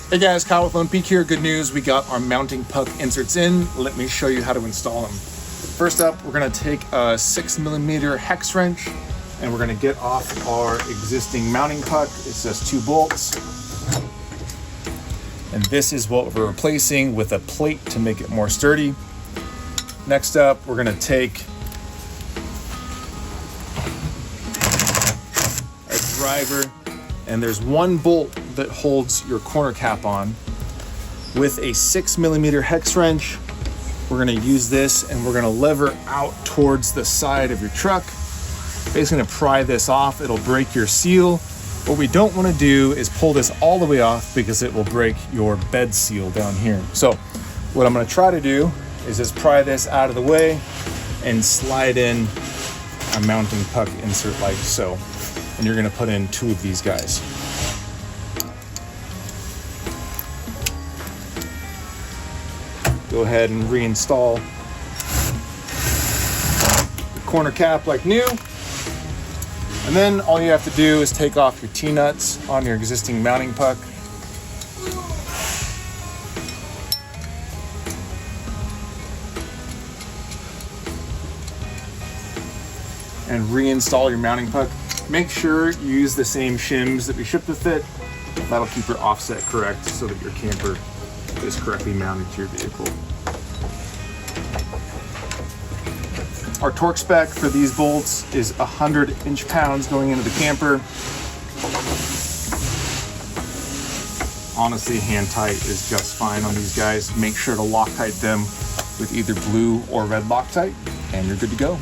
Hey guys, Kyle with Lone Peak here. Good news, we got our mounting puck inserts in. Let me show you how to install them. First up, we're gonna take a 6mm hex wrench and we're gonna get off our existing mounting puck. It's just 2 bolts. And this is what we're replacing with a plate to make it more sturdy. Next up, we're gonna take our driver, and there's 1 bolt that holds your corner cap on. With a 6mm hex wrench, we're gonna use this and we're gonna lever out towards the side of your truck. Basically gonna pry this off, it'll break your seal. What we don't wanna do is pull this all the way off because it will break your bed seal down here. So what I'm gonna try to do is just pry this out of the way and slide in a mounting puck insert like so. And you're gonna put in 2 of these guys. Go ahead and reinstall the corner cap like new. And then all you have to do is take off your T-nuts on your existing mounting puck. And reinstall your mounting puck. Make sure you use the same shims that we shipped with it. That'll keep your offset correct so that your camper is correctly mounted to your vehicle. Our torque spec for these bolts is 100 inch-pounds going into the camper. Honestly, hand tight is just fine on these guys. Make sure to Loctite them with either blue or red Loctite, and you're good to go.